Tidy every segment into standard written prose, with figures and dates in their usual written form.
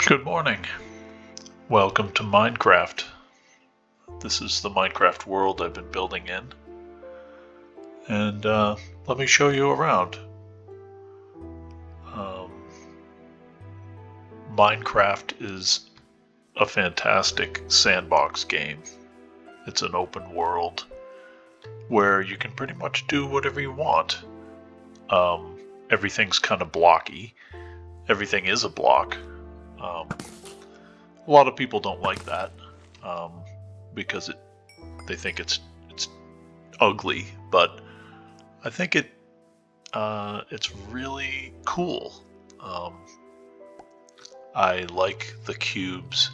Good morning. Welcome to Minecraft. This is the Minecraft world I've been building in. And let me show you around. Minecraft is a fantastic sandbox game. It's an open world where you can pretty much do whatever you want. Everything's kind of blocky. Everything is a block. A lot of people don't like that because they think it's ugly, but I think it's really cool. I like the cubes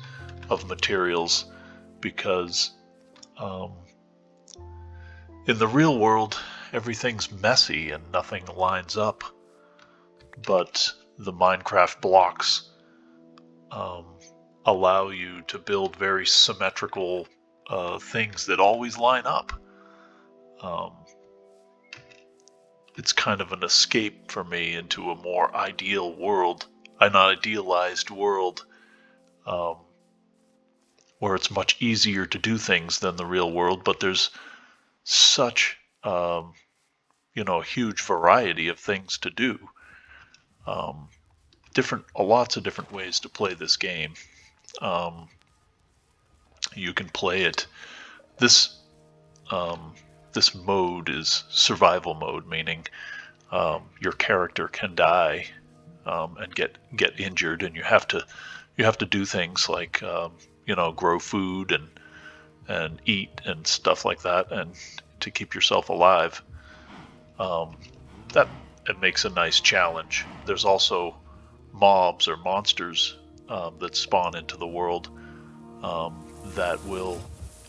of materials because in the real world everything's messy and nothing lines up, but the Minecraft blocks allow you to build very symmetrical things that always line up. It's kind of an escape for me into a more ideal world, an idealized world, where it's much easier to do things than the real world, but there's such a huge variety of things to do. Lots of different ways to play this game. You can play it. This mode is survival mode, meaning your character can die and get injured, and you have to do things like grow food and eat and stuff like that, and to keep yourself alive. That it makes a nice challenge. There's also mobs or monsters that spawn into the world that will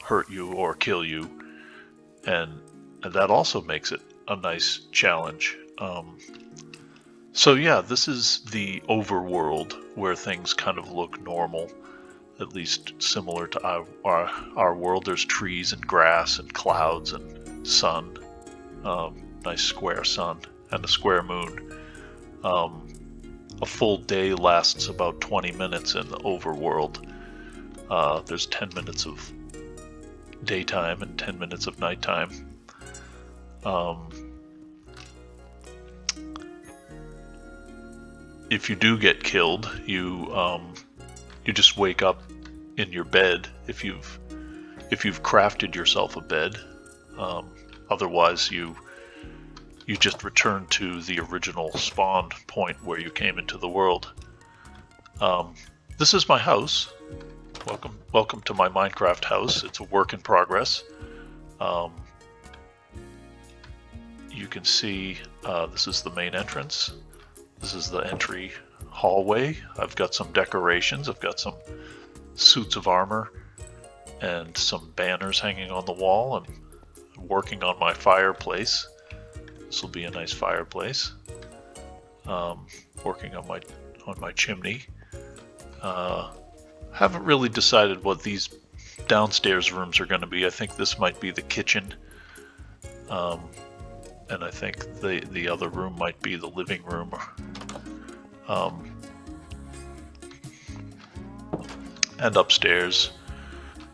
hurt you or kill you, and that also makes it a nice challenge. So yeah, this is the overworld where things kind of look normal, at least similar to our world. There's trees and grass and clouds and sun, nice square sun and a square moon. A full day lasts about 20 minutes in the overworld. There's 10 minutes of daytime and 10 minutes of nighttime. If you do get killed, you just wake up in your bed if you've crafted yourself a bed. Otherwise, you just return to the original spawn point where you came into the world. This is my house. Welcome to my Minecraft house. It's a work in progress. You can see this is the main entrance. This is the entry hallway. I've got some decorations. I've got some suits of armor and some banners hanging on the wall. I'm working on my fireplace. This will be a nice fireplace. Working on my chimney. Haven't really decided what these downstairs rooms are going to be. I think this might be the kitchen, and I think the other room might be the living room. And upstairs,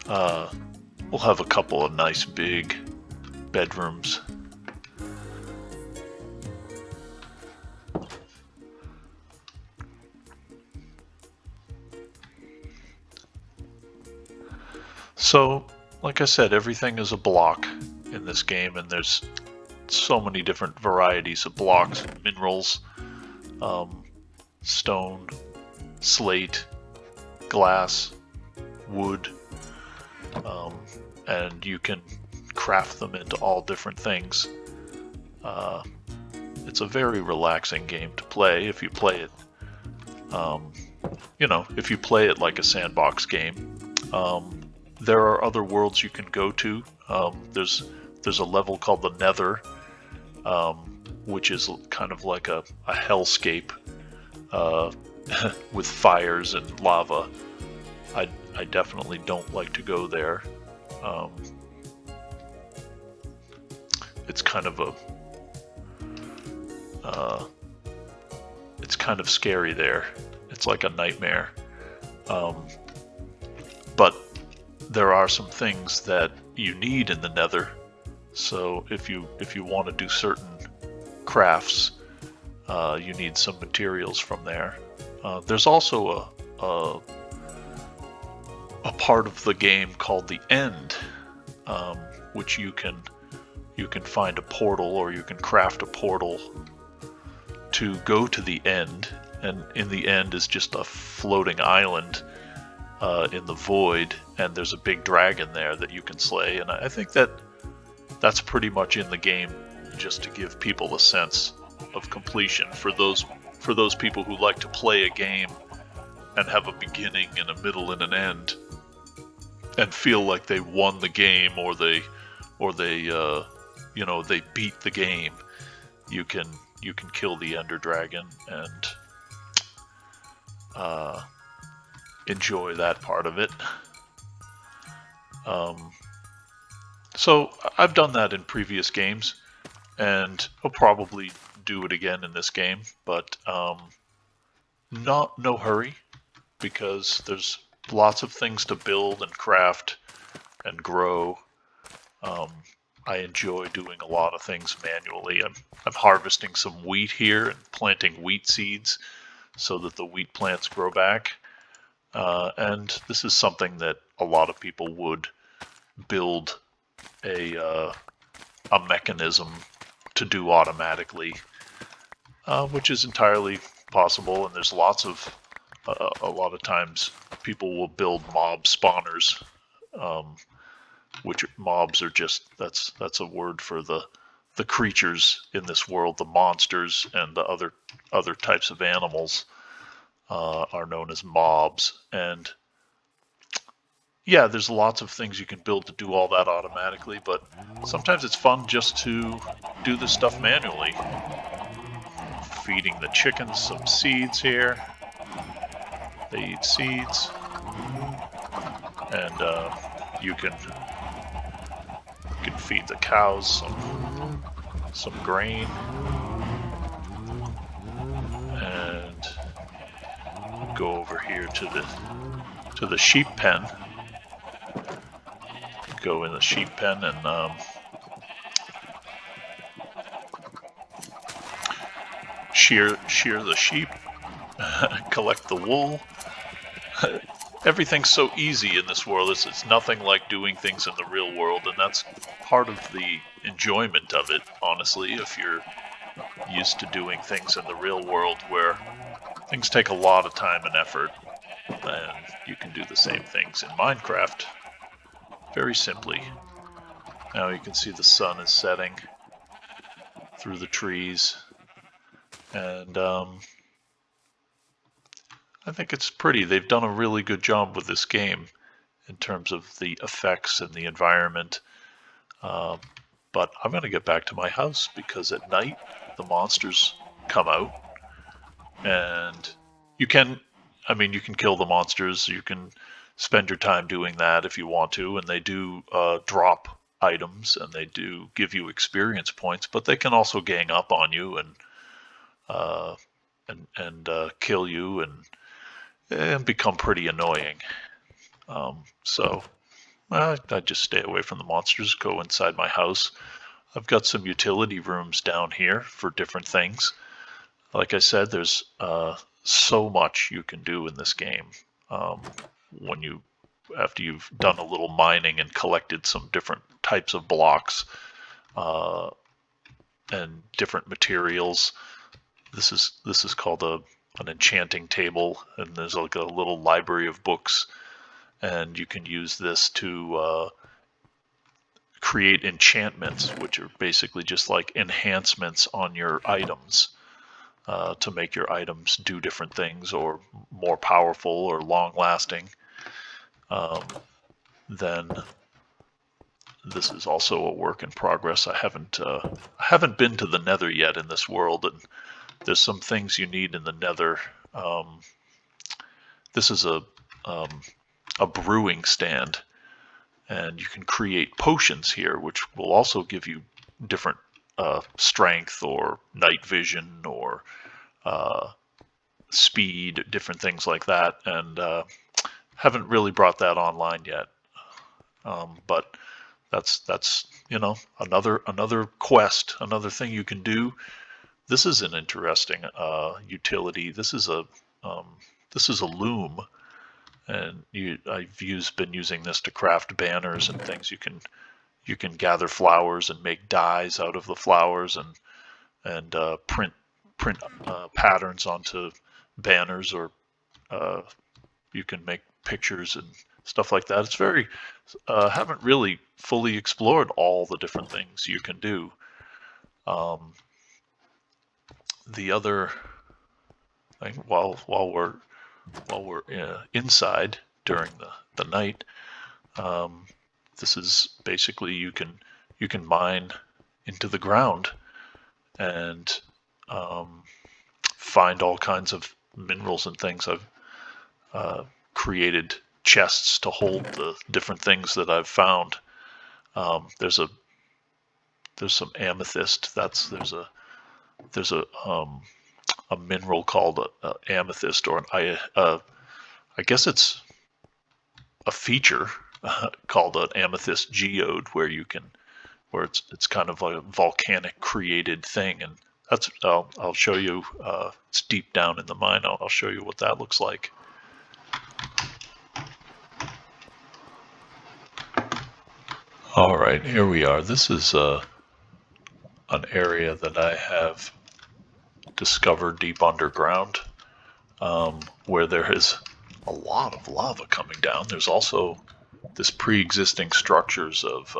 we'll have a couple of nice big bedrooms. So, like I said, everything is a block in this game, and there's so many different varieties of blocks, minerals, stone, slate, glass, wood, and you can craft them into all different things. It's a very relaxing game to play if you play it, if you play it like a sandbox game. There are other worlds you can go to. There's a level called the Nether, which is kind of like a hellscape with fires and lava. I definitely don't like to go there. It's kind of scary there. It's like a nightmare. Um, but there are some things that you need in the Nether. So if you want to do certain crafts, you need some materials from there. There's also a part of the game called the End, which you can find a portal, or you can craft a portal to go to the End, and in the End is just a floating island in the void, and there's a big dragon there that you can slay. And I think that's pretty much in the game, just to give people a sense of completion for those people who like to play a game and have a beginning and a middle and an end, and feel like they won the game, or they they beat the game. You can kill the Ender Dragon and enjoy that part of it. So I've done that in previous games, and I'll probably do it again in this game, but no hurry, because there's lots of things to build and craft and grow. I enjoy doing a lot of things manually. I'm harvesting some wheat here and planting wheat seeds so that the wheat plants grow back. And this is something that a lot of people would build a mechanism to do automatically, which is entirely possible. And there's lots of a lot of times people will build mob spawners, which mobs are just that's a word for the creatures in this world. The monsters and the other types of animals are known as mobs. And yeah, there's lots of things you can build to do all that automatically, but sometimes it's fun just to do this stuff manually. Feeding the chickens some seeds here. They eat seeds, and you can feed the cows some grain, and go over here to the sheep pen. Go in the sheep pen and shear the sheep, collect the wool. Everything's so easy in this world. It's nothing like doing things in the real world, and that's part of the enjoyment of it, honestly. If you're used to doing things in the real world where things take a lot of time and effort, then you can do the same things in Minecraft very simply. Now you can see the sun is setting through the trees, and I think it's pretty. They've done a really good job with this game in terms of the effects and the environment. But I'm going to get back to my house, because at night the monsters come out, and you can kill the monsters. You can spend your time doing that if you want to, and they do drop items, and they do give you experience points, but they can also gang up on you and kill you and become pretty annoying. So I just stay away from the monsters, go inside my house. I've got some utility rooms down here for different things. Like I said, there's so much you can do in this game. After you've done a little mining and collected some different types of blocks and different materials. This is called an enchanting table, and there's like a little library of books, and you can use this to create enchantments, which are basically just like enhancements on your items to make your items do different things, or more powerful or long lasting. Then this is also a work in progress. I haven't been to the Nether yet in this world, and there's some things you need in the Nether. This is a brewing stand, and you can create potions here, which will also give you different strength or night vision or speed, different things like that. And Haven't really brought that online yet, but that's another quest, another thing you can do. This is an interesting utility. Um, this is a loom, and been using this to craft banners and things. You can gather flowers and make dyes out of the flowers, and print patterns onto banners, or uh, you can make pictures and stuff like that. It's very haven't really fully explored all the different things you can do. Um, the other thing, while we're inside during the night, um, this is basically you can mine into the ground and find all kinds of minerals and things. I've created chests to hold the different things that I've found. There's some amethyst. There's a mineral called amethyst, or I guess it's a feature called an amethyst geode, where it's kind of a volcanic created thing, and I'll show you. It's deep down in the mine. I'll show you what that looks like. All right, here we are. This is an area that I have discovered deep underground, where there is a lot of lava coming down. There's also this pre-existing structures of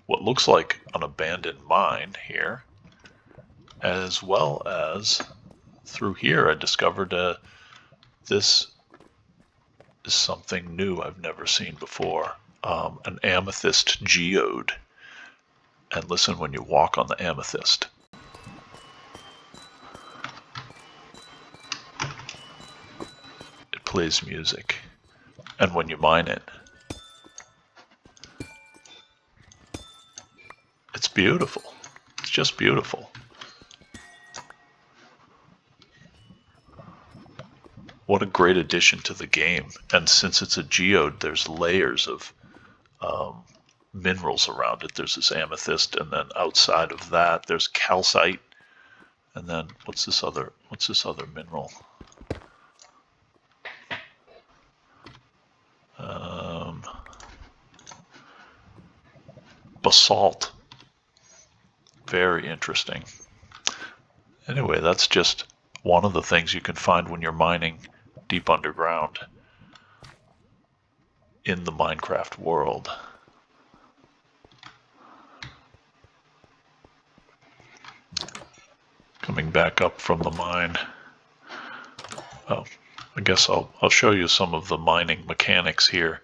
what looks like an abandoned mine here, as well as through here I discovered this is something new I've never seen before, an amethyst geode. And listen when you walk on the amethyst. It plays music. And when you mine it, it's beautiful. It's just beautiful. What a great addition to the game. And since it's a geode, there's layers of minerals around it. There's this amethyst, and then outside of that there's calcite, and then what's this other mineral? Basalt. Very interesting. Anyway, that's just one of the things you can find when you're mining deep underground in the Minecraft world. Coming back up from the mine. Oh, I guess I'll show you some of the mining mechanics here.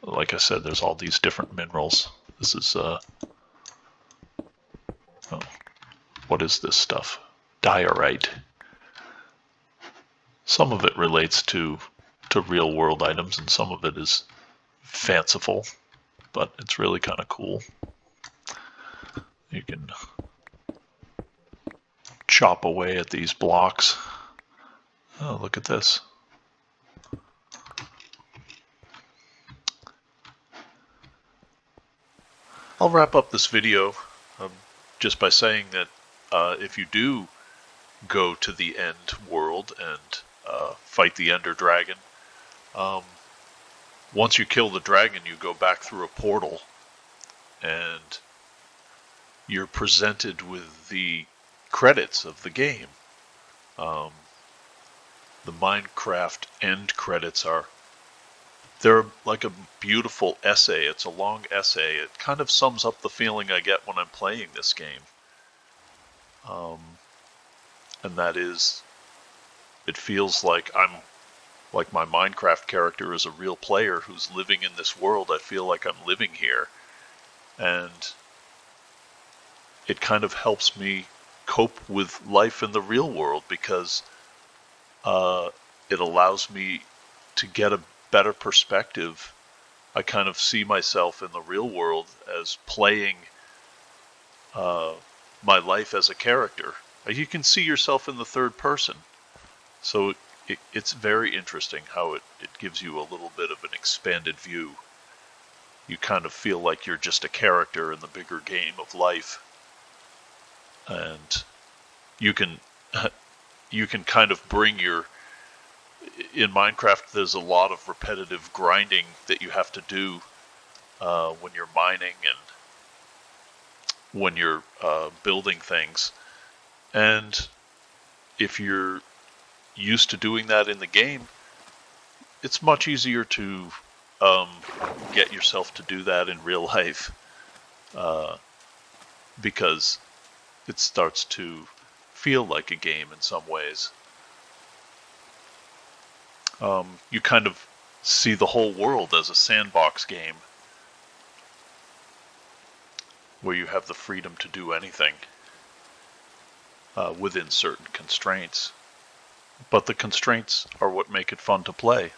Like I said, there's all these different minerals. This is what is this stuff? Diorite. Some of it relates to real world items, and some of it is fanciful, but it's really kind of cool. You can chop away at these blocks. Oh, look at this. I'll wrap up this video just by saying that if you do go to the end world and fight the Ender Dragon, once you kill the dragon, you go back through a portal, and you're presented with the credits of the game. The Minecraft end credits they're like a beautiful essay. It's a long essay. It kind of sums up the feeling I get when I'm playing this game. And that is, it feels like my Minecraft character is a real player who's living in this world. I feel like I'm living here. And it kind of helps me cope with life in the real world, because it allows me to get a better perspective. I kind of see myself in the real world as playing my life as a character. You can see yourself in the third person, so it's very interesting how it gives you a little bit of an expanded view. You kind of feel like you're just a character in the bigger game of life, and you can you can kind of bring your in Minecraft. There's a lot of repetitive grinding that you have to do when you're mining and when you're building things, and if you're used to doing that in the game, it's much easier to um, get yourself to do that in real life, uh, because it starts to feel like a game in some ways. You kind of see the whole world as a sandbox game where you have the freedom to do anything within certain constraints. But the constraints are what make it fun to play.